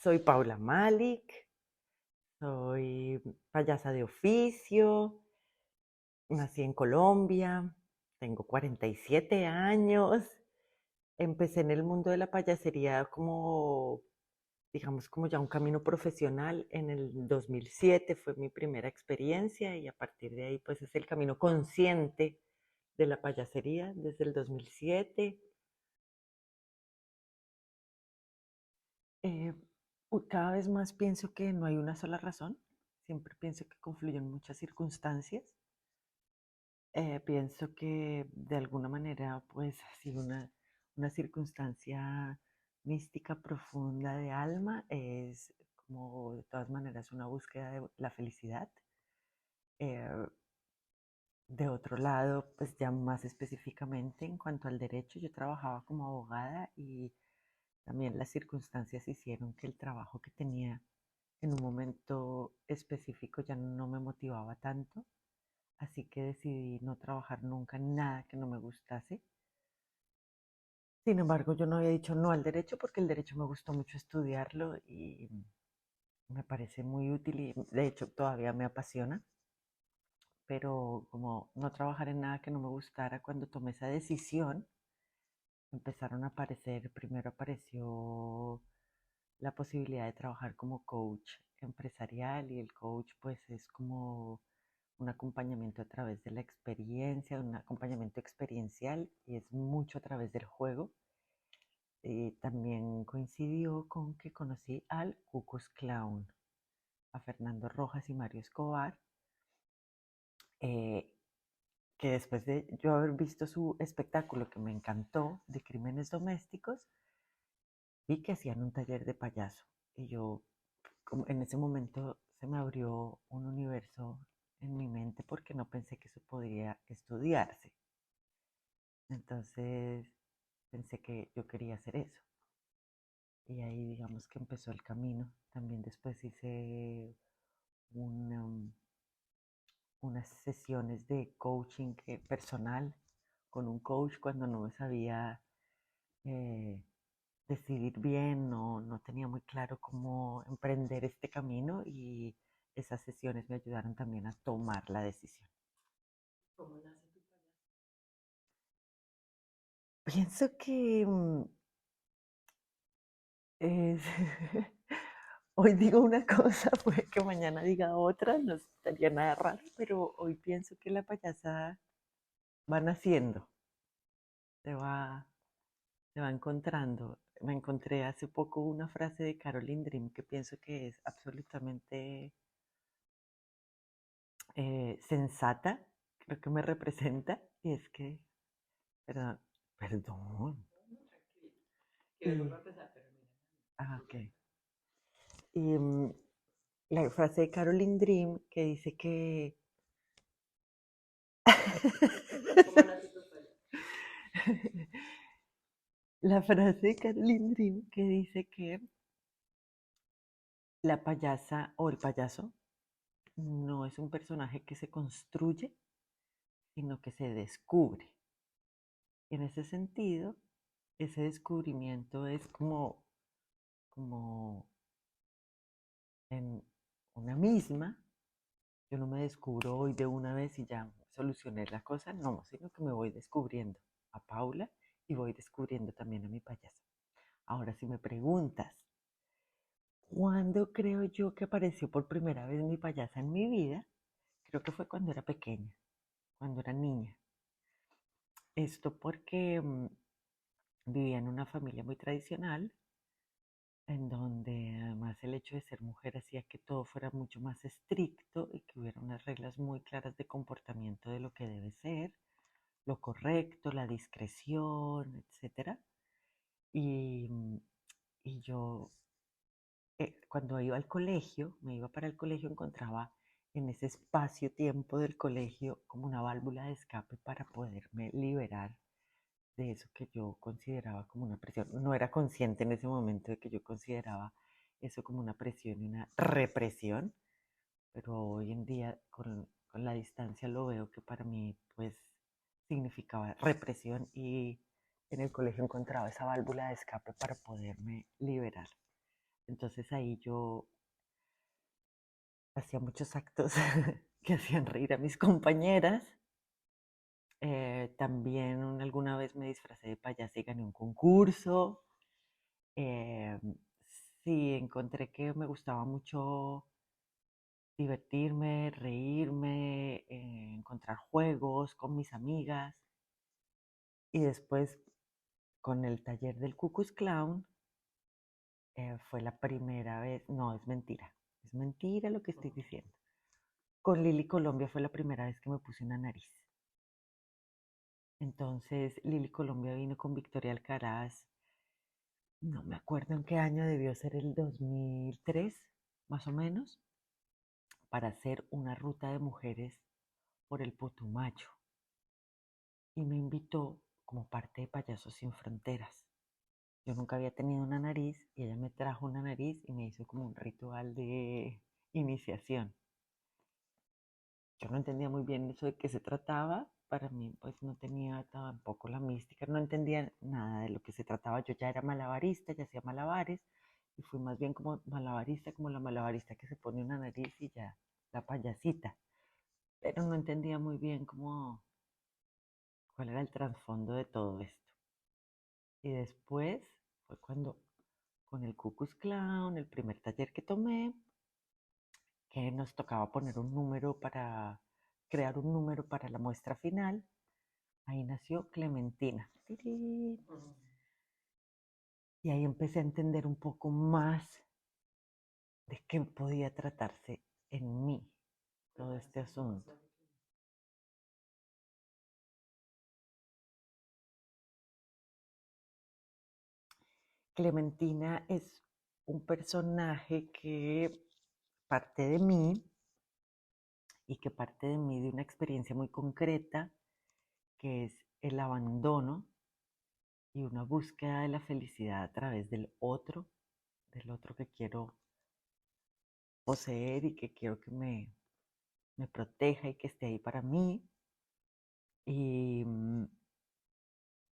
Soy Paula Malik, soy payasa de oficio, nací en Colombia, tengo 47 años. Empecé en el mundo de la payasería como, digamos, como ya un camino profesional. En el 2007 fue mi primera experiencia y a partir de ahí pues es el camino consciente de la payasería desde el 2007. Eh, Cada vez más pienso que no hay una sola razón, siempre pienso que confluyen muchas circunstancias. Pienso que de alguna manera pues ha sido una circunstancia mística profunda de alma, es como de todas maneras una búsqueda de la felicidad. Eh, de otro lado, pues ya más específicamente en cuanto al derecho, yo trabajaba como abogada y también las circunstancias hicieron que el trabajo que tenía en un momento específico ya no me motivaba tanto, así que decidí no trabajar nunca en nada que no me gustase. Sin embargo, yo no había dicho no al derecho porque el derecho me gustó mucho estudiarlo y me parece muy útil y de hecho todavía me apasiona, pero como no trabajar en nada que no me gustara, cuando tomé esa decisión, empezaron a aparecer, primero apareció la posibilidad de trabajar como coach empresarial y el coach pues es como un acompañamiento a través de la experiencia, un acompañamiento experiencial y es mucho a través del juego. También coincidió con que conocí al Ku Klux Klan, a Fernando Rojas y Mario Escobar, eh, que después de yo haber visto su espectáculo que me encantó de crímenes domésticos, vi que hacían un taller de payaso y yo como en ese momento se me abrió un universo en mi mente porque no pensé que eso podría estudiarse. Entonces pensé que yo quería hacer eso. Y ahí digamos que empezó el camino. También después hice un, unas sesiones de coaching personal con un coach cuando no me sabía eh, decidir bien, no tenía muy claro cómo emprender este camino y esas sesiones me ayudaron también a tomar la decisión. ¿Cómo nace tu payaso? Pienso que es hoy digo una cosa, puede que mañana diga otra, no estaría nada raro, pero hoy pienso que la payasa va naciendo, se va, se va encontrando. Me encontré hace poco una frase de Caroline Dream que pienso que es absolutamente sensata, creo que me representa, y es que, perdón, perdón, No, tranquilo. Que vengo y, para empezar, pero mira. ok. Y la frase de Caroline Dream que dice que ¿Cómo nace tu payaso? la frase de Caroline Dream que dice que la payasa o el payaso no es un personaje que se construye, sino que se descubre. Y en ese sentido, ese descubrimiento es como en una misma. Yo no me descubro hoy de una vez y ya solucioné la cosa, no, sino que me voy descubriendo a Paula y voy descubriendo también a mi payasa. Ahora, si me preguntas, ¿cuándo creo yo que apareció por primera vez mi payasa en mi vida? Creo que fue cuando era pequeña, cuando era niña. Esto porque vivía en una familia muy tradicional, en donde además el hecho de ser mujer hacía que todo fuera mucho más estricto y que hubiera unas reglas muy claras de comportamiento de lo que debe ser, lo correcto, la discreción, etcétera. Y, y yo cuando iba al colegio, me iba para el colegio, encontraba en ese espacio-tiempo del colegio como una válvula de escape para poderme liberar de eso que yo consideraba como una presión. No era consciente en ese momento de que yo consideraba eso como una presión y una represión, pero hoy en día con la distancia lo veo que para mí pues significaba represión y en el colegio encontraba esa válvula de escape para poderme liberar. Entonces ahí yo hacía muchos actos que hacían reír a mis compañeras. También alguna vez me disfracé de payasa y gané un concurso. Eh, sí, encontré que me gustaba mucho divertirme, reírme, encontrar juegos con mis amigas. Y después, con el taller del Ku Klux Klan, fue la primera vez, no, es mentira lo que estoy diciendo. Con Lili Colombia fue la primera vez que me puse una nariz. Entonces, Lili Colombia vino con Victoria Alcaraz, no me acuerdo en qué año, debió ser el 2003, más o menos, para hacer una ruta de mujeres por el Putumayo. Y me invitó como parte de Payasos Sin Fronteras. Yo nunca había tenido una nariz y ella me trajo una nariz y me hizo como un ritual de iniciación. Yo no entendía muy bien eso de qué se trataba. Para mí, pues no tenía tampoco la mística, no entendía nada de lo que se trataba. Yo ya era malabarista, ya hacía malabares y fui más bien como malabarista, como la malabarista que se pone una nariz y ya, la payasita. Pero no entendía muy bien cuál era el trasfondo de todo esto. Y después fue cuando con el Ku Klux Klan, el primer taller que tomé, que nos tocaba poner un número para crear un número para la muestra final. Ahí nació Clementina. ¡Tirín! Y ahí empecé a entender un poco más de qué podía tratarse en mí todo este asunto. Clementina es un personaje que parte de mí y que parte de mí de una experiencia muy concreta, que es el abandono y una búsqueda de la felicidad a través del otro que quiero poseer y que quiero que me proteja y que esté ahí para mí. Y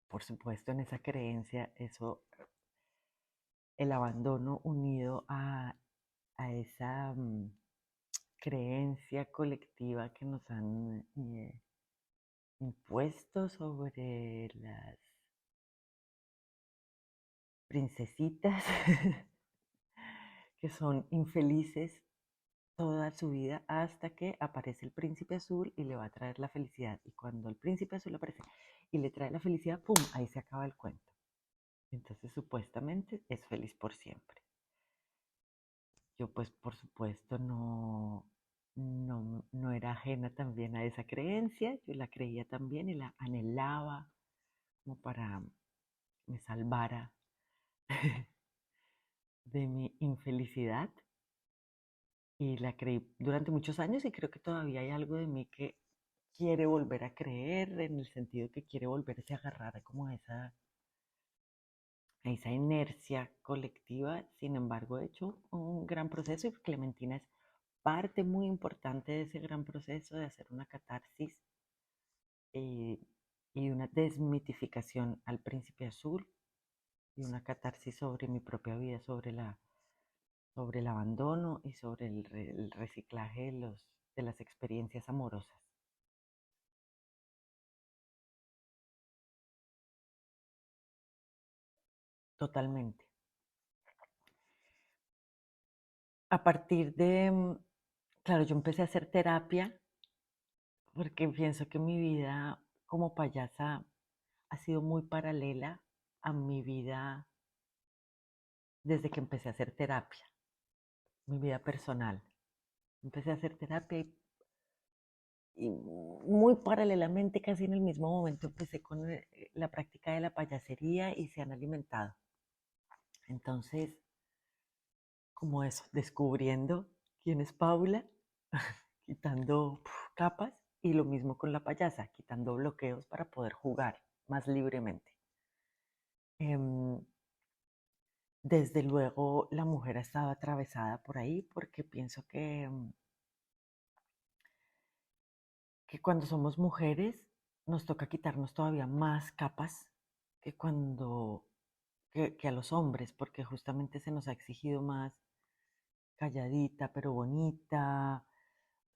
por supuesto en esa creencia, el abandono unido a esa creencia colectiva que nos han impuesto sobre las princesitas que son infelices toda su vida hasta que aparece el príncipe azul y le va a traer la felicidad. Y cuando el príncipe azul aparece y le trae la felicidad, ¡pum! Ahí se acaba el cuento. Entonces supuestamente es feliz por siempre. Yo pues por supuesto no era ajena también a esa creencia, yo la creía también y la anhelaba como para que me salvara de mi infelicidad. Y la creí durante muchos años y creo que todavía hay algo de mí que quiere volver a creer, en el sentido que quiere volverse a agarrar como a esa inercia colectiva. Sin embargo, he hecho un gran proceso y Clementina es parte muy importante de ese gran proceso de hacer una catarsis eh, y una desmitificación al príncipe azul y una catarsis sobre mi propia vida, sobre el abandono y sobre el reciclaje de las experiencias amorosas. Totalmente. A partir de, claro, yo empecé a hacer terapia porque pienso que mi vida como payasa ha sido muy paralela a mi vida desde que empecé a hacer terapia, mi vida personal. Empecé a hacer terapia y muy paralelamente, casi en el mismo momento, empecé con la práctica de la payasería y se han alimentado. Entonces, como eso, descubriendo quién es Paula, quitando capas y lo mismo con la payasa, quitando bloqueos para poder jugar más libremente. Em, Desde luego la mujer ha estado atravesada por ahí porque pienso que cuando somos mujeres nos toca quitarnos todavía más capas que cuando que a los hombres, porque justamente se nos ha exigido más calladita, pero bonita.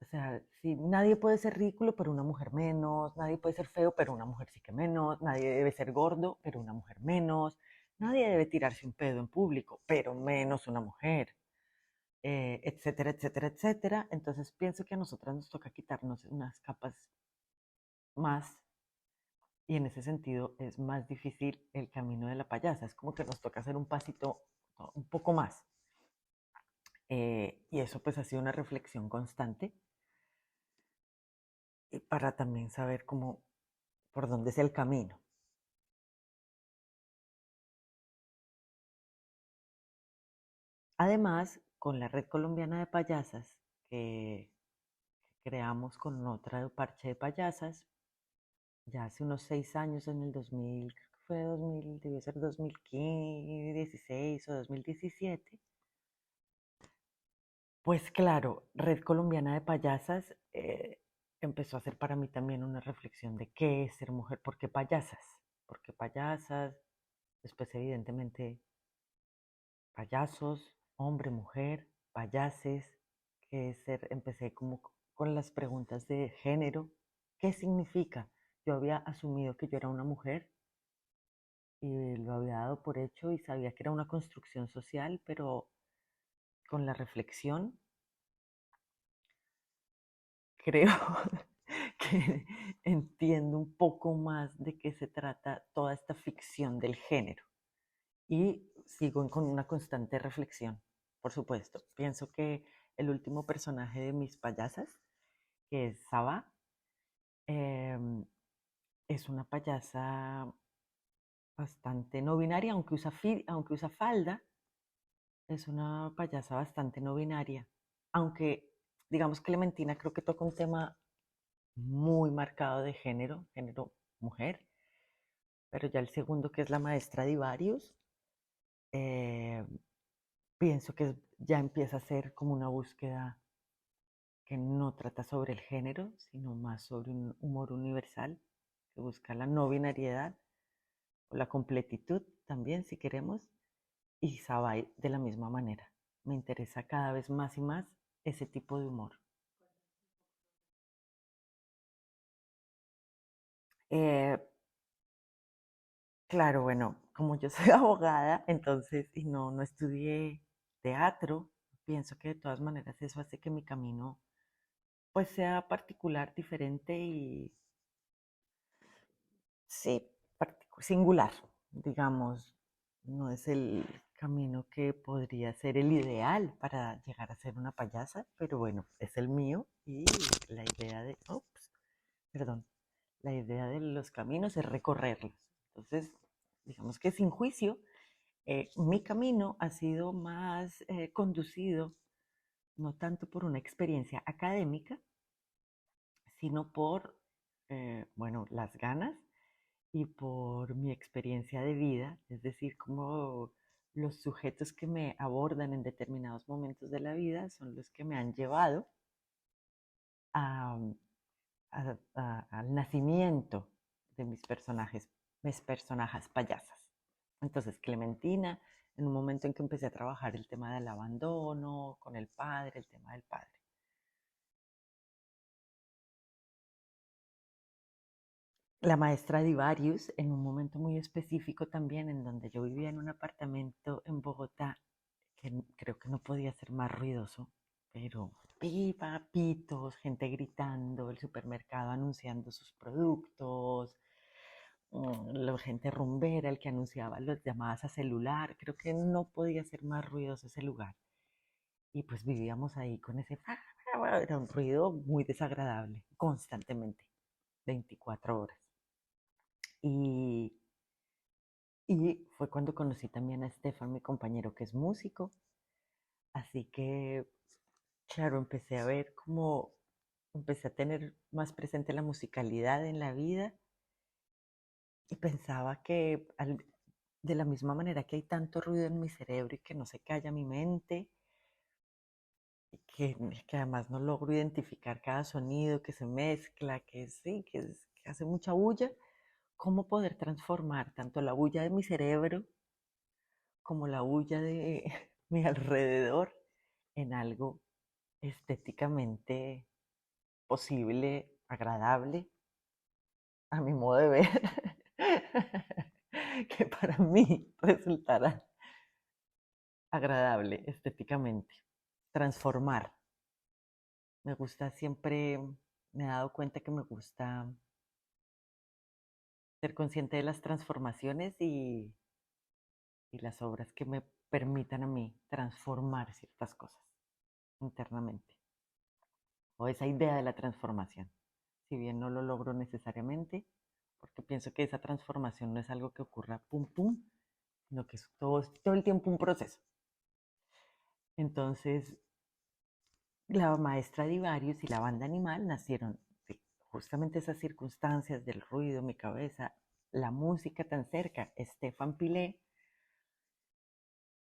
O sea, sí, nadie puede ser ridículo, pero una mujer menos. Nadie puede ser feo, pero una mujer sí que menos. Nadie debe ser gordo, pero una mujer menos. Nadie debe tirarse un pedo en público, pero menos una mujer. Etcétera, etcétera, etcétera. Entonces pienso que a nosotras nos toca quitarnos unas capas más y en ese sentido es más difícil el camino de la payasa. Es como que nos toca hacer un pasito, ¿no? Un poco más. Y eso pues ha sido una reflexión constante para también saber cómo, por dónde es el camino. Además, con la Red Colombiana de Payasas que creamos con otra parche de payasas, ya hace unos 6 años, en el 2000, creo que fue 2000, debió ser 2016 o 2017, pues claro, Red Colombiana de Payasas empezó a hacer para mí también una reflexión de qué es ser mujer, por qué payasas, después evidentemente payasos, hombre, mujer, payases, qué es ser, empecé como con las preguntas de género, ¿qué significa? Yo había asumido que yo era una mujer y lo había dado por hecho y sabía que era una construcción social, pero con la reflexión creo que entiendo un poco más de qué se trata toda esta ficción del género y sigo con una constante reflexión, por supuesto. Pienso que el último personaje de mis payasas, que es Saba, em, es una payasa bastante no binaria, aunque usa falda, es una payasa bastante no binaria. Aunque, digamos, Clementina creo que toca un tema muy marcado de género, género mujer, pero ya el segundo, que es la maestra Divarius, eh, pienso que ya empieza a ser como una búsqueda que no trata sobre el género, sino más sobre un humor universal, que busca la no binariedad o la completitud también, si queremos, y Sabai de la misma manera. Me interesa cada vez más y más ese tipo de humor. Eh, claro, bueno, como yo soy abogada, entonces, y no estudié teatro, pienso que de todas maneras eso hace que mi camino pues sea particular, diferente y sí, singular, digamos. No es el camino que podría ser el ideal para llegar a ser una payasa, pero bueno, es el mío y la idea de, ups, perdón, la idea de los caminos es recorrerlos. Entonces, digamos que sin juicio, mi camino ha sido más conducido no tanto por una experiencia académica, sino por, bueno, las ganas y por mi experiencia de vida, es decir, como los sujetos que me abordan en determinados momentos de la vida son los que me han llevado a, al nacimiento de mis personajes payasas. Entonces, Clementina, en un momento en que empecé a trabajar el tema del abandono con el padre, el tema del padre. La maestra Divarius, en un momento muy específico también, en donde yo vivía en un apartamento en Bogotá, que creo que no podía ser más ruidoso, pero pipa, pitos, gente gritando, el supermercado anunciando sus productos, la gente rumbera, el que anunciaba las llamadas a celular, creo que no podía ser más ruidoso ese lugar. Y pues vivíamos ahí con ese, era un ruido muy desagradable, constantemente, 24 horas. Y, y fue cuando conocí también a Estefan, mi compañero que es músico. Así que, claro, empecé a ver cómo empecé a tener más presente la musicalidad en la vida y pensaba que de la misma manera que hay tanto ruido en mi cerebro y que no se calla mi mente, y que además no logro identificar cada sonido que se mezcla, que sí, que hace mucha bulla, cómo poder transformar tanto la bulla de mi cerebro como la bulla de mi alrededor en algo estéticamente posible, agradable, a mi modo de ver, que para mí resultara agradable estéticamente. Transformar. Me gusta siempre, me he dado cuenta que me gusta ser consciente de las transformaciones y las obras que me permitan a mí transformar ciertas cosas internamente. O esa idea de la transformación. Si bien no lo logro necesariamente, porque pienso que esa transformación no es algo que ocurra pum pum, sino que es todo el tiempo un proceso. Entonces, la maestra Divarius y la banda Animal nacieron de justamente esas circunstancias del ruido, mi cabeza, la música tan cerca, Stefan Pilé,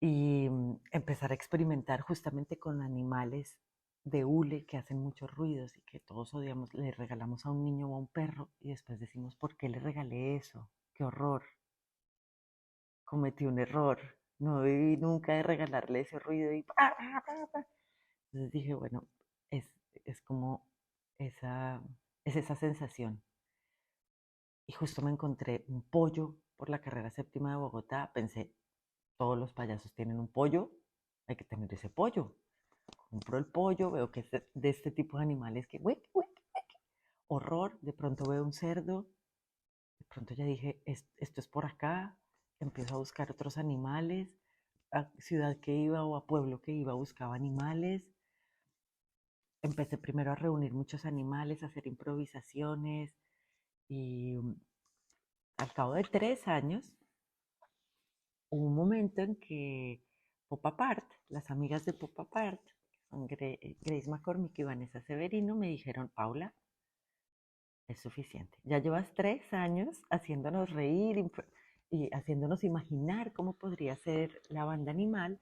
y empezar a experimentar justamente con animales de hule que hacen muchos ruidos y que todos odiamos, le regalamos a un niño o a un perro y después decimos, ¿por qué le regalé eso? ¡Qué horror! Cometí un error, no debí nunca de regalarle ese ruido y ¡pa, pa, pa, pa! Entonces dije, bueno, es, es como esa, es esa sensación. Y justo me encontré un pollo por la carrera séptima de Bogotá, pensé, todos los payasos tienen un pollo, hay que tener ese pollo. Compro el pollo, veo que es de este tipo de animales que, ¡wic, wic! Horror, de pronto veo un cerdo, de pronto ya dije, esto es por acá, empiezo a buscar otros animales, a ciudad que iba o a pueblo que iba buscaba animales, empecé primero a reunir muchos animales, a hacer improvisaciones y al cabo de 3 años hubo un momento en que Pop Apart, las amigas de Pop Apart, que son Grace McCormick y Vanessa Severino, me dijeron, Paula, es suficiente. Ya llevas 3 años haciéndonos reír y haciéndonos imaginar cómo podría ser la banda animal.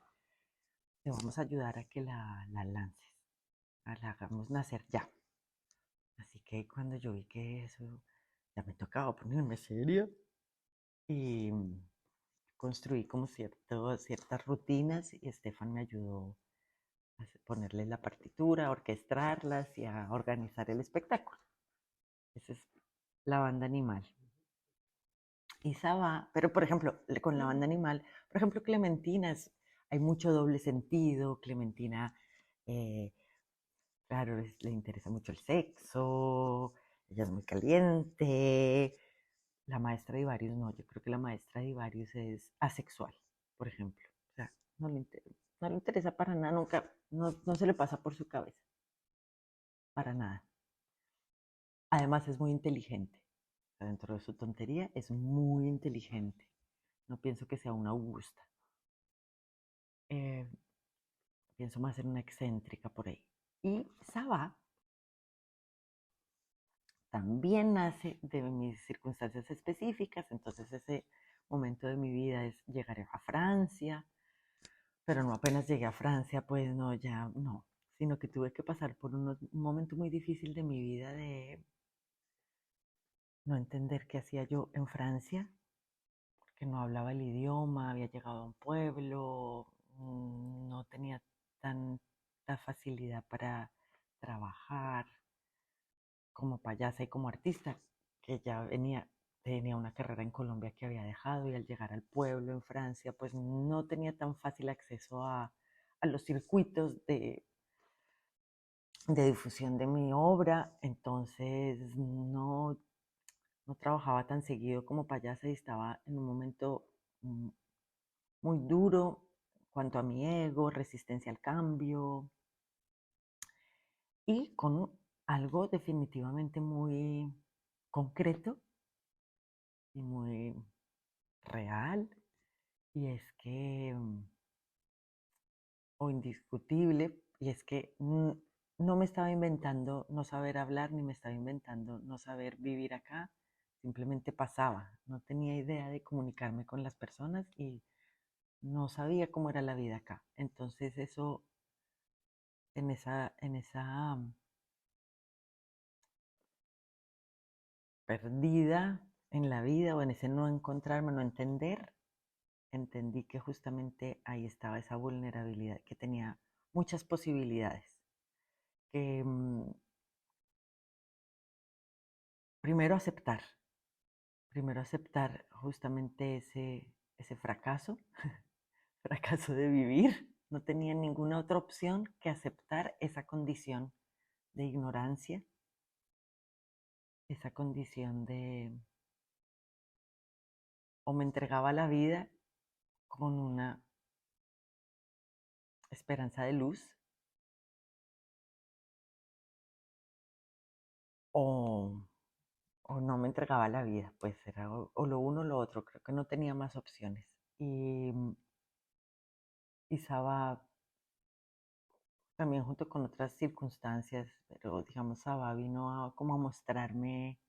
Te vamos a ayudar a que la lances, la hagamos nacer ya. Así que cuando yo vi que eso ya me tocaba ponerme serio y construí como ciertas rutinas y Estefan me ayudó a ponerle la partitura, a orquestarlas y a organizar el espectáculo. Esa es la banda animal. Y Saba, pero por ejemplo, con la banda animal, por ejemplo, Clementina, hay mucho doble sentido. Clementina, eh, claro, le interesa mucho el sexo, ella es muy caliente. La maestra de Ivarius no, yo creo que la maestra de Ivarius es asexual, por ejemplo. O sea, no le interesa para nada, nunca, no se le pasa por su cabeza, para nada. Además es muy inteligente. O sea, dentro de su tontería es muy inteligente. No pienso que sea una Augusta. Eh, Pienso más en una excéntrica por ahí. Y Sabá también nace de mis circunstancias específicas, entonces ese momento de mi vida es llegar a Francia, pero no apenas llegué a Francia, pues no, ya no, sino que tuve que pasar por un momento muy difícil de mi vida de no entender qué hacía yo en Francia, porque no hablaba el idioma, había llegado a un pueblo, no tenía tanta facilidad para trabajar como payasa y como artista, que ya tenía una carrera en Colombia que había dejado y al llegar al pueblo en Francia, pues no tenía tan fácil acceso a los circuitos de difusión de mi obra, entonces no trabajaba tan seguido como payasa y estaba en un momento mm, muy duro cuanto a mi ego, resistencia al cambio y con algo definitivamente muy concreto y muy real, y es que, o indiscutible, y es que no me estaba inventando no saber hablar, ni me estaba inventando no saber vivir acá, simplemente pasaba, no tenía idea de comunicarme con las personas y no sabía cómo era la vida acá. Entonces eso, en esa perdida en la vida o en ese no encontrarme, no entender, entendí que justamente ahí estaba esa vulnerabilidad, que tenía muchas posibilidades. Que primero aceptar, justamente ese fracaso, fracaso de vivir. No tenía ninguna otra opción que aceptar esa condición de ignorancia, esa condición de o me entregaba a la vida con una esperanza de luz o, o no me entregaba a la vida, pues era o lo uno o lo otro, creo que no tenía más opciones. Y Saba también junto con otras circunstancias, pero digamos Saba vino como a mostrarme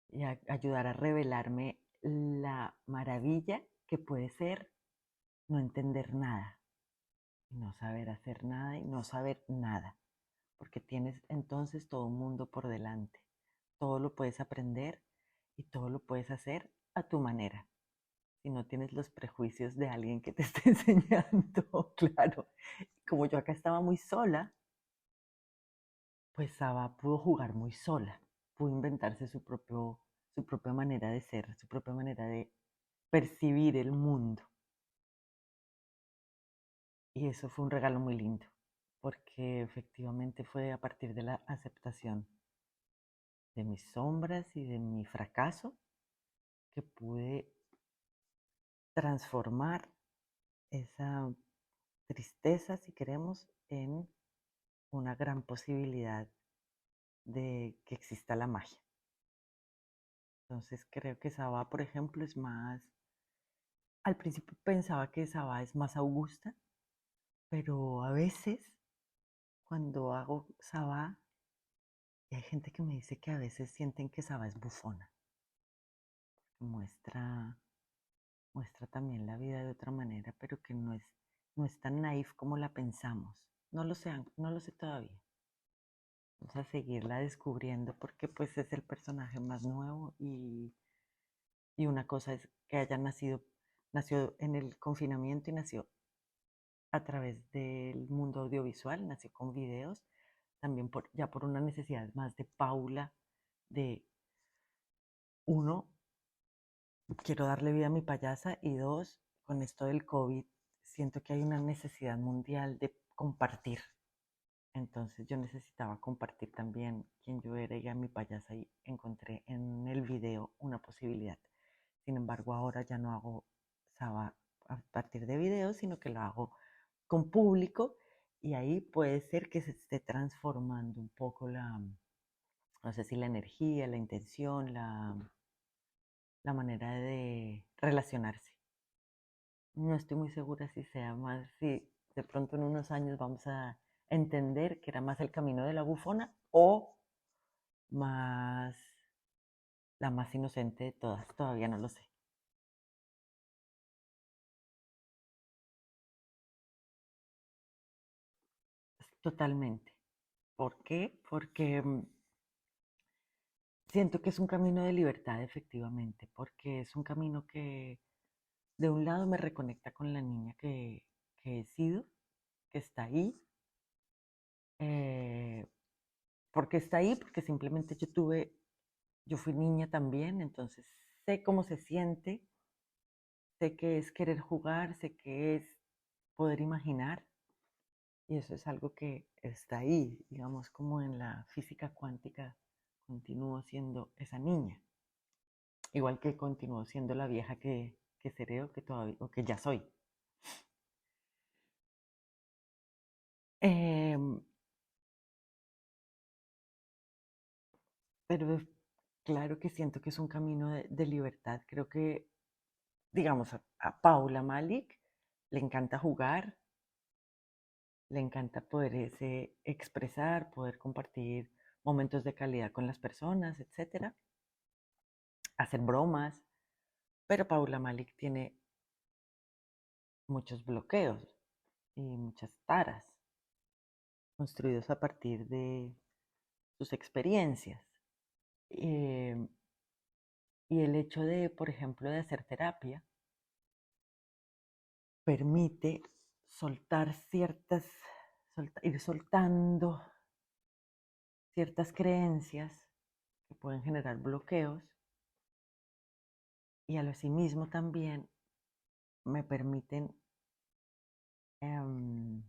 y a ayudar a revelarme la maravilla que puede ser no entender nada, y no saber hacer nada y no saber nada, porque tienes entonces todo un mundo por delante. Todo lo puedes aprender y todo lo puedes hacer a tu manera. Si no tienes los prejuicios de alguien que te esté enseñando, claro. Como yo acá estaba muy sola, pues Saba pudo jugar muy sola, pudo inventarse su propia manera de ser, su propia manera de percibir el mundo. Y eso fue un regalo muy lindo, porque efectivamente fue a partir de la aceptación de mis sombras y de mi fracaso que pude transformar esa tristeza, si queremos, en una gran posibilidad de que exista la magia. Entonces creo que Saba, por ejemplo, es más, al principio pensaba que Saba es más augusta, pero a veces cuando hago Saba, hay gente que me dice que a veces sienten que Saba es bufona, muestra, muestra también la vida de otra manera, pero que no es tan naif como la pensamos. No lo sé, no lo sé todavía. Vamos a seguirla descubriendo porque pues es el personaje más nuevo y una cosa es que haya nació en el confinamiento y nació a través del mundo audiovisual, nació con videos, también ya por una necesidad más de Paula, de uno, quiero darle vida a mi payasa y dos, con esto del COVID, siento que hay una necesidad mundial de compartir. Entonces yo necesitaba compartir también quién yo era y a mi payasa y encontré en el video una posibilidad. Sin embargo, ahora ya no hago Saba a partir de videos, sino que lo hago con público y ahí puede ser que se esté transformando un poco no sé si la energía, la intención, la manera de relacionarse. No estoy muy segura si sea más, si de pronto en unos años vamos a entender que era más el camino de la bufona o más la más inocente de todas. Todavía no lo sé. Totalmente. ¿Por qué? Porque siento que es un camino de libertad, efectivamente, porque es un camino que de un lado me reconecta con la niña que he sido, que está ahí, eh, porque está ahí, porque simplemente yo fui niña también, entonces sé cómo se siente, sé que es querer jugar, sé que es poder imaginar, y eso es algo que está ahí, digamos, como en la física cuántica, continúo siendo esa niña, igual que continúo siendo la vieja que seré o que todavía, o que ya soy. Em, pero claro que siento que es un camino de libertad. Creo que, digamos, a Paula Malik le encanta jugar, le encanta poderse expresar, poder compartir momentos de calidad con las personas, etcétera, hacer bromas, pero Paula Malik tiene muchos bloqueos y muchas taras construidos a partir de sus experiencias. Eh, y el hecho de, por ejemplo, de hacer terapia, permite soltar ir soltando ciertas creencias que pueden generar bloqueos y a lo sí mismo también me permiten em,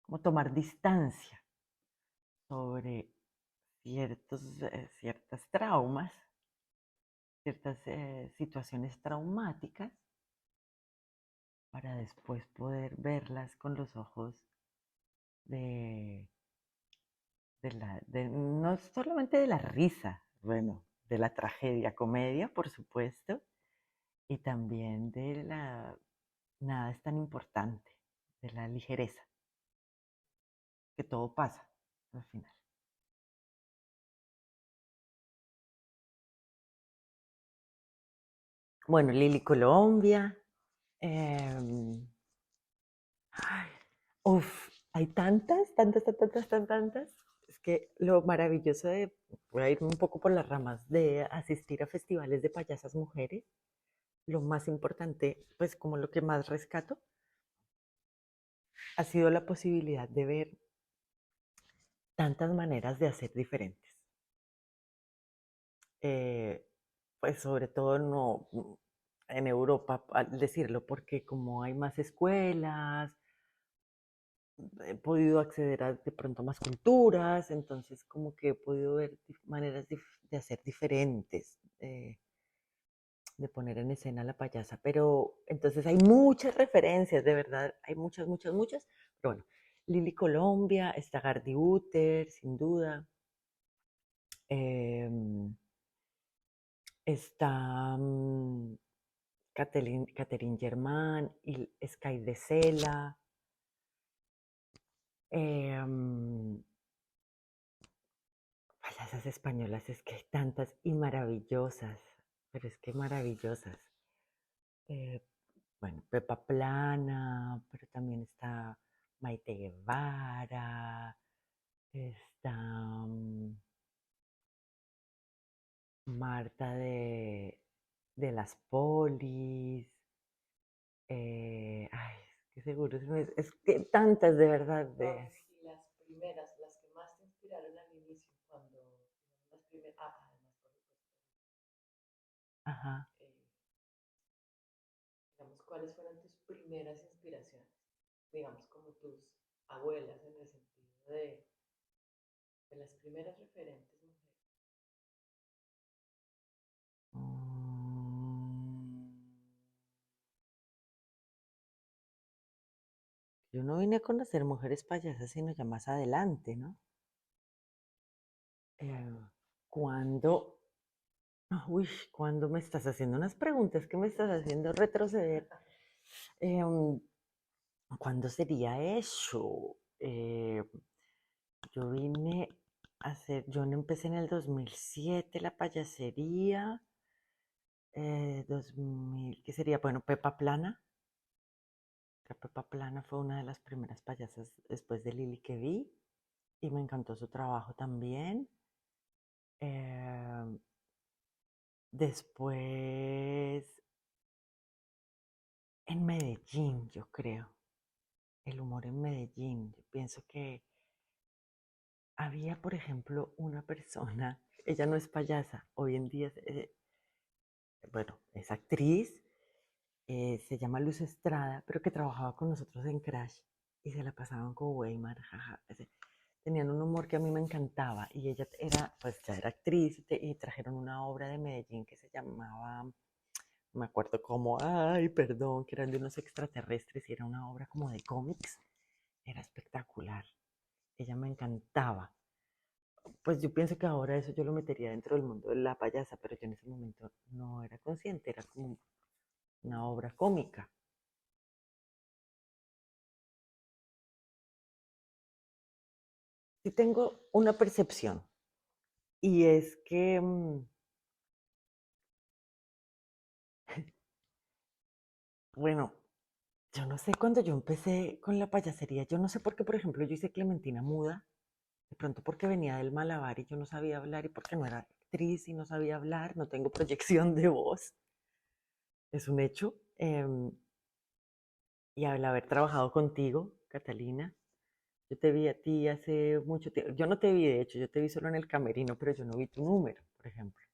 como tomar distancia sobre ciertas traumas, ciertas situaciones traumáticas, para después poder verlas con los ojos de, no solamente de la risa, bueno, de la tragedia, comedia, por supuesto, y también de la, nada es tan importante, de la ligereza, que todo pasa al final. Bueno, Lili Colombia. Ay, hay tantas. Es que lo maravilloso de, voy a irme un poco por las ramas, de asistir a festivales de payasas mujeres, lo más importante, pues como lo que más rescato, ha sido la posibilidad de ver tantas maneras de hacer diferentes. Eh, pues sobre todo no en Europa, al decirlo, porque como hay más escuelas, he podido acceder a de pronto más culturas, entonces como que he podido ver maneras de hacer diferentes, de poner en escena a la payasa, pero entonces hay muchas referencias, de verdad, hay muchas, pero bueno, Lili Colombia, está Gardi Uter, sin duda, em, está Catherine Germán, y Sky de Sela, payasas españolas, es que hay tantas y maravillosas, pero es que maravillosas. Eh, bueno, Pepa Plana, pero también está Maite Guevara, está Marta de las Polis, ay, es que seguro, es que tantas de verdad. Y las primeras, las que más te inspiraron al inicio, cuando las primeras, además, por supuesto, Ajá. digamos, ¿cuáles fueron tus primeras inspiraciones? Digamos, como tus abuelas, en el sentido de las primeras referentes mujeres. Mm, Yo no vine a conocer mujeres payasas, sino ya más adelante, ¿no? Cuando, cuando me estás haciendo unas preguntas que me estás haciendo retroceder, em, ¿cuándo sería eso? Yo vine a hacer, yo no empecé en el 2007 la payasería, 2000, ¿qué sería? Bueno, Pepa Plana, que Pepa Plana fue una de las primeras payasas después de Lili que vi y me encantó su trabajo también. Eh, Después en Medellín, yo creo, el humor en Medellín. Yo pienso que había, por ejemplo, una persona, ella no es payasa, hoy en día, bueno, es actriz, se llama Luz Estrada, pero que trabajaba con nosotros en Crash y se la pasaban con Weimar, jaja. Tenían un humor que a mí me encantaba y ella era, pues ya era actriz y trajeron una obra de Medellín que se llamaba, no me acuerdo cómo, ay, perdón, que eran de unos extraterrestres y era una obra como de cómics, era espectacular, ella me encantaba. Pues yo pienso que ahora eso yo lo metería dentro del mundo de la payasa, pero yo en ese momento no era consciente, era como una obra cómica. Sí tengo una percepción y es que, bueno, yo no sé cuando yo empecé con la payasería, yo no sé por qué, por ejemplo, yo hice Clementina Muda, de pronto porque venía del Malabar y yo no sabía hablar y porque no era actriz y no sabía hablar, no tengo proyección de voz, es un hecho. y al haber trabajado contigo, Catalina. Yo te vi a ti hace mucho tiempo. Yo no te vi, de hecho, yo te vi solo en el camerino, pero yo no vi tu número, por ejemplo.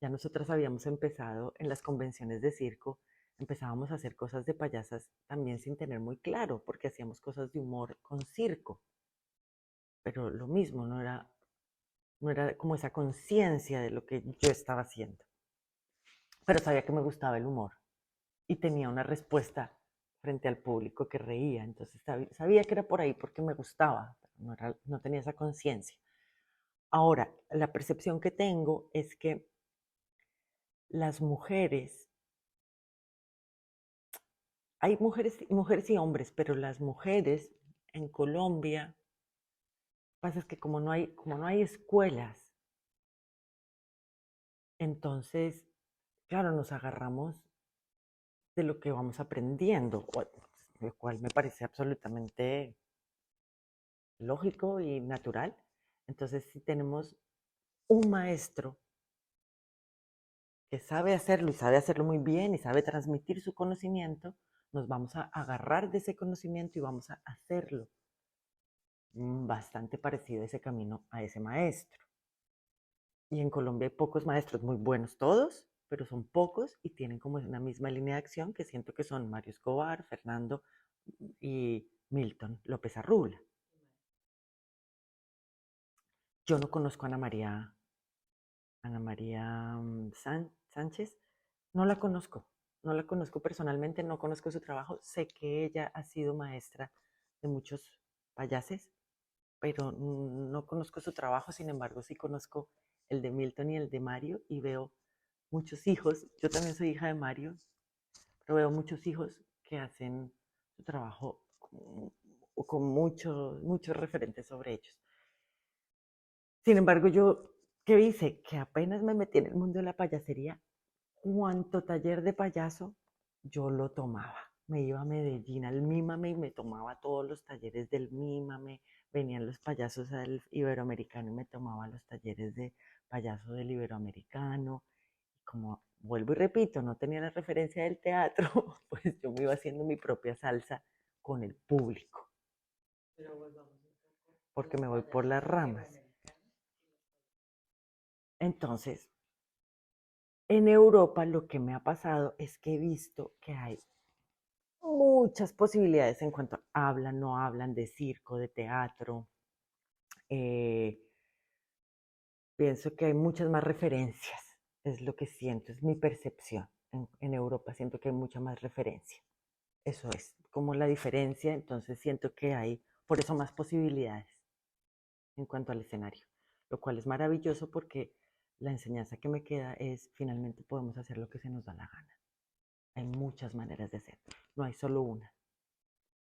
Ya nosotras habíamos empezado en las convenciones de circo, empezábamos a hacer cosas de payasas también sin tener muy claro, porque hacíamos cosas de humor con circo, pero lo mismo, no era como esa conciencia de lo que yo estaba haciendo. Pero sabía que me gustaba el humor y tenía una respuesta frente al público que reía, entonces sabía que era por ahí porque me gustaba, pero no tenía esa conciencia. Ahora, la percepción que tengo es que las mujeres, hay mujeres y hombres, pero las mujeres en Colombia, pasa es que como no hay escuelas, entonces, claro, nos agarramos de lo que vamos aprendiendo, lo cual me parece absolutamente lógico y natural. Entonces, si tenemos un maestro que sabe hacerlo y sabe hacerlo muy bien y sabe transmitir su conocimiento, nos vamos a agarrar de ese conocimiento y vamos a hacerlo bastante parecido ese camino a ese maestro. Y en Colombia hay pocos maestros, muy buenos todos, pero son pocos y tienen como una misma línea de acción que siento que son Mario Escobar, Fernando y Milton López Arrula. Yo no conozco a Ana María Sánchez, no la conozco personalmente, no conozco su trabajo, sé que ella ha sido maestra de muchos payases, pero no conozco su trabajo, sin embargo sí conozco el de Milton y el de Mario y veo muchos hijos, yo también soy hija de Mario, pero veo muchos hijos que hacen su trabajo con muchos referentes sobre ellos. Sin embargo, yo, ¿qué hice? Que apenas me metí en el mundo de la payasería, cuanto taller de payaso yo lo tomaba. Me iba a Medellín al Mímame y me tomaba todos los talleres del Mímame. Venían los payasos al Iberoamericano y me tomaba los talleres de payaso del Iberoamericano. Y como vuelvo y repito, no tenía la referencia del teatro, pues yo me iba haciendo mi propia salsa con el público, Pero volvamos un poco a porque los me voy por payasos las ramas. iberoamericanos y los Entonces, en Europa lo que me ha pasado es que he visto que hay muchas posibilidades en cuanto a hablan, no hablan, de circo, de teatro. Eh, Pienso que hay muchas más referencias, es lo que siento, es mi percepción. En Europa siento que hay mucha más referencia. Eso es como la diferencia, entonces siento que hay por eso más posibilidades en cuanto al escenario, lo cual es maravilloso porque la enseñanza que me queda es finalmente podemos hacer lo que se nos da la gana. Hay muchas maneras de hacerlo, no hay solo una.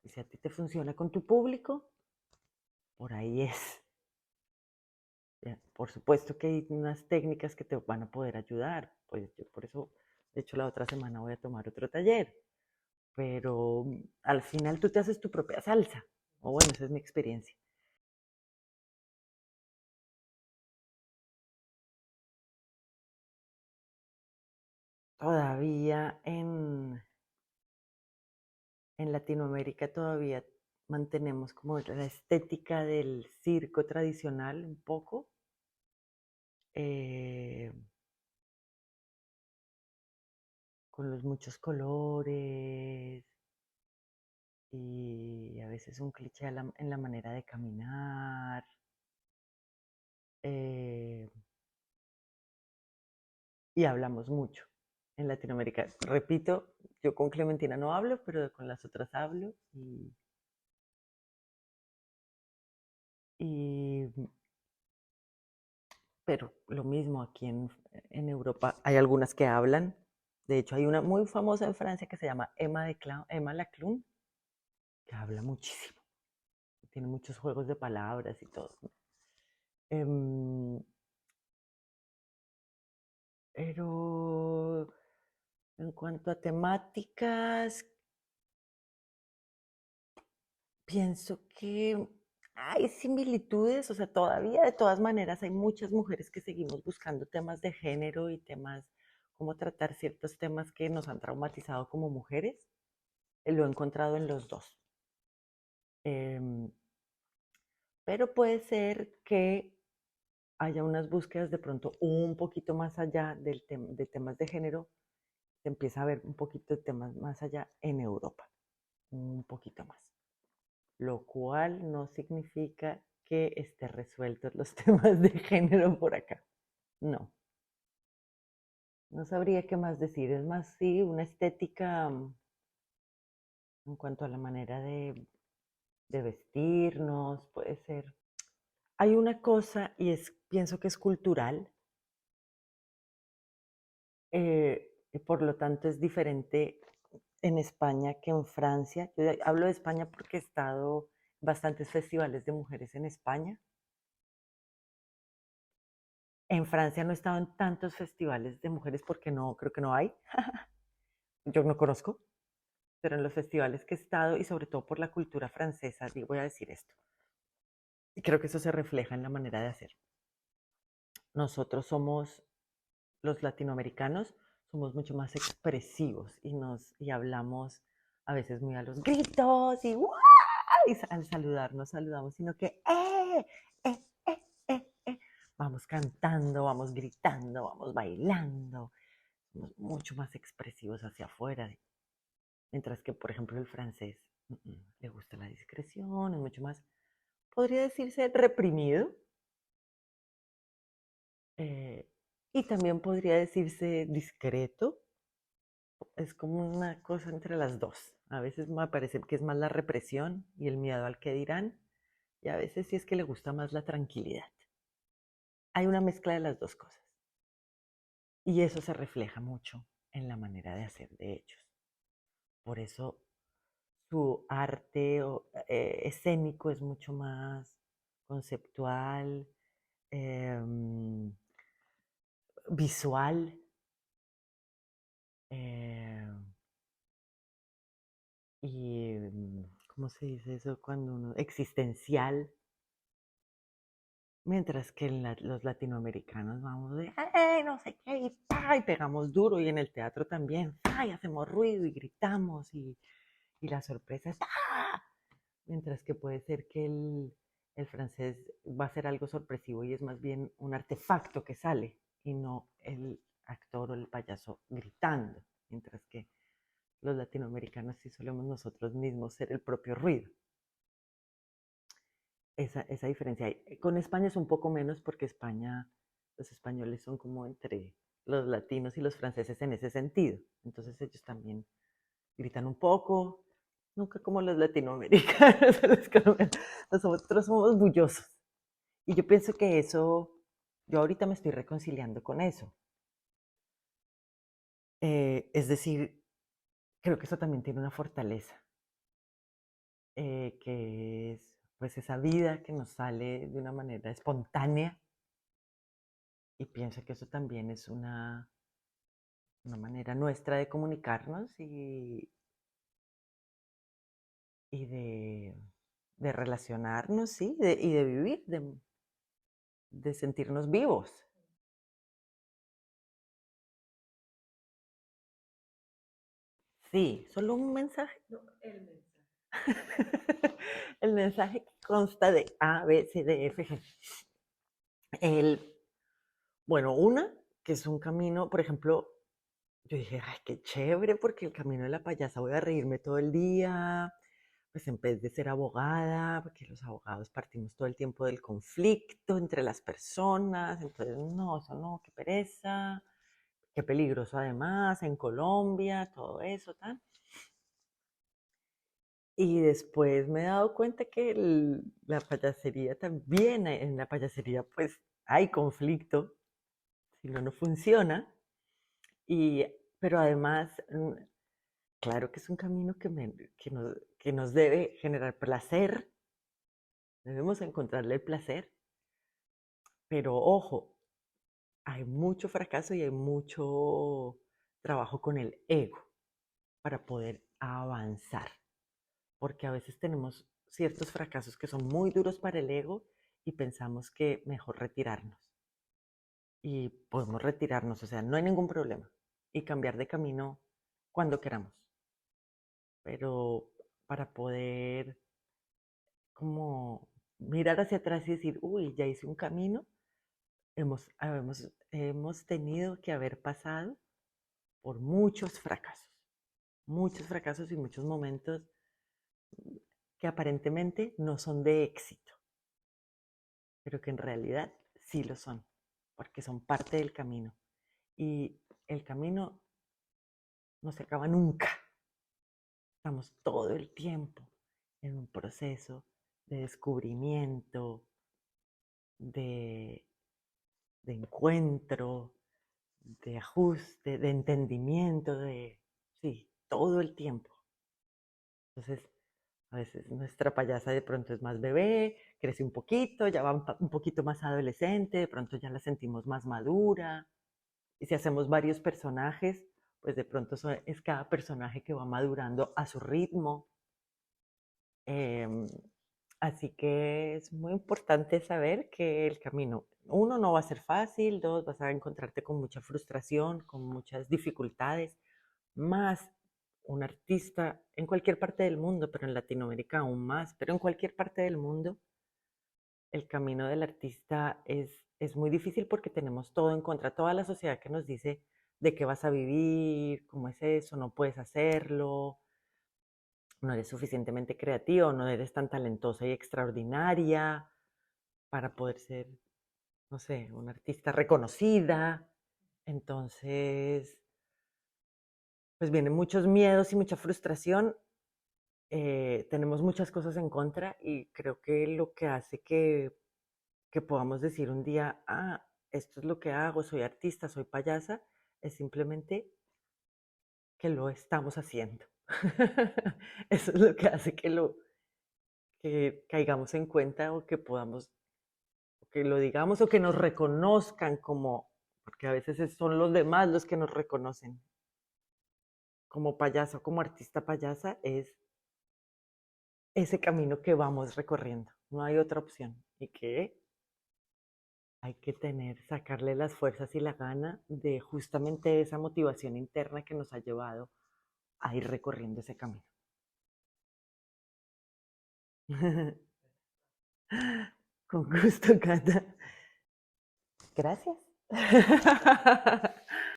Y si a ti te funciona con tu público, por ahí es. Por supuesto que hay unas técnicas que te van a poder ayudar. Pues yo por eso, de hecho, la otra semana voy a tomar otro taller. Pero al final tú te haces tu propia salsa. O bueno, esa es mi experiencia. Todavía en Latinoamérica todavía mantenemos como la estética del circo tradicional un poco. eh, con los muchos colores y a veces un cliché en la manera de caminar. eh, y hablamos mucho en Latinoamérica. Repito, yo con Clementina no hablo, pero con las otras hablo y pero lo mismo aquí en Europa hay algunas que hablan. De hecho, hay una muy famosa en Francia que se llama Emma Laclun, que habla muchísimo. Tiene muchos juegos de palabras y todo. Em, pero en cuanto a temáticas, pienso que hay similitudes, o sea, todavía de todas maneras hay muchas mujeres que seguimos buscando temas de género y temas, cómo tratar ciertos temas que nos han traumatizado como mujeres. lo he encontrado en los dos. Em, pero puede ser que haya unas búsquedas de pronto un poquito más allá de temas de género, se empieza a ver un poquito de temas más allá en Europa, un poquito más. Lo cual no significa que esté resueltos los temas de género por acá. No. No sabría qué más decir. Es más, sí, una estética en cuanto a la manera de vestirnos, puede ser. Hay una cosa, pienso que es cultural, y por lo tanto es diferente en España que en Francia. Yo hablo de España porque he estado en bastantes festivales de mujeres en España. En Francia no he estado en tantos festivales de mujeres porque no, creo que no hay. Yo no conozco, pero en los festivales que he estado y sobre todo por la cultura francesa, voy a decir esto. Y creo que eso se refleja en la manera de hacer. Nosotros somos, los latinoamericanos, somos mucho más expresivos y hablamos a veces muy a los gritos y ¡guau! Y al saludarnos saludamos, sino que vamos cantando, vamos gritando, vamos bailando, somos mucho más expresivos hacia afuera, mientras que, por ejemplo, el francés le gusta la discreción, es mucho más, podría decirse, reprimido. Y también podría decirse discreto. Es como una cosa entre las dos. A veces me parece que es más la represión y el miedo al que dirán, y a veces sí es que le gusta más la tranquilidad. Hay una mezcla de las dos cosas. Y eso se refleja mucho en la manera de hacer de ellos. Por eso su arte escénico es mucho más conceptual, em, visual, y, ¿cómo se dice eso? Cuando uno, existencial, mientras que los latinoamericanos vamos de, ¡ay, no sé qué! Y, ¡ay! Pegamos duro, y en el teatro también, ¡ay! Hacemos ruido y gritamos, y la sorpresa es, ¡ah! Mientras que puede ser que el francés va a ser algo sorpresivo y es más bien un artefacto que sale y no el actor o el payaso gritando, mientras que los latinoamericanos sí solemos nosotros mismos ser el propio ruido. Esa diferencia hay. Con España es un poco menos porque España, los españoles son como entre los latinos y los franceses en ese sentido. Entonces ellos también gritan un poco, nunca como los latinoamericanos. Nosotros somos bullosos. Y yo pienso que eso, yo ahorita me estoy reconciliando con eso. Es decir, creo que eso también tiene una fortaleza, que es pues esa vida que nos sale de una manera espontánea, y pienso que eso también es una manera nuestra de comunicarnos y de relacionarnos, sí, y de vivir, de sentirnos vivos. Sí, solo un mensaje. No, el mensaje. El mensaje consta de A, B, C, D, F, G. El, bueno, una, que es un camino, por ejemplo, yo dije, ay, qué chévere, porque el camino de la payasa voy a reírme todo el día, pues en vez de ser abogada, porque los abogados partimos todo el tiempo del conflicto entre las personas, entonces, no, eso no, qué pereza, qué peligroso además, en Colombia, todo eso, tal. Y después me he dado cuenta que la payasería también, en la payasería pues hay conflicto, si no, no funciona. Y, pero además, claro que es un camino que nos debe generar placer, debemos encontrarle el placer, pero ojo, hay mucho fracaso y hay mucho trabajo con el ego para poder avanzar, porque a veces tenemos ciertos fracasos que son muy duros para el ego y pensamos que mejor retirarnos. Y podemos retirarnos, o sea, no hay ningún problema, y cambiar de camino cuando queramos. pero para poder como mirar hacia atrás y decir, uy, ya hice un camino, hemos tenido que haber pasado por muchos fracasos y muchos momentos que aparentemente no son de éxito, pero que en realidad sí lo son, porque son parte del camino. Y el camino no se acaba nunca. Estamos todo el tiempo en un proceso de descubrimiento, de, de encuentro, de ajuste, de entendimiento, sí, todo el tiempo. Entonces, a veces nuestra payasa de pronto es más bebé, crece un poquito, ya va un poquito más adolescente, de pronto ya la sentimos más madura. Y si hacemos varios personajes, pues de pronto es cada personaje que va madurando a su ritmo. Em, Así que es muy importante saber que el camino, uno, no va a ser fácil, dos, vas a encontrarte con mucha frustración, con muchas dificultades, más un artista en cualquier parte del mundo, pero en Latinoamérica aún más, pero en cualquier parte del mundo, el camino del artista es muy difícil porque tenemos todo en contra, toda la sociedad que nos dice de qué vas a vivir, cómo es eso, no puedes hacerlo, no eres suficientemente creativo, no eres tan talentosa y extraordinaria para poder ser, no sé, una artista reconocida. Entonces, pues vienen muchos miedos y mucha frustración. Tenemos muchas cosas en contra y creo que lo que hace que podamos decir un día, ah, esto es lo que hago, soy artista, soy payasa, es simplemente que lo estamos haciendo. Eso es lo que hace que caigamos en cuenta o que podamos, que lo digamos o que nos reconozcan como, porque a veces son los demás los que nos reconocen como payaso, como artista payasa, es ese camino que vamos recorriendo. No hay otra opción. Y que hay que sacarle las fuerzas y la gana de justamente esa motivación interna que nos ha llevado a ir recorriendo ese camino. Con gusto, Cata. Gracias.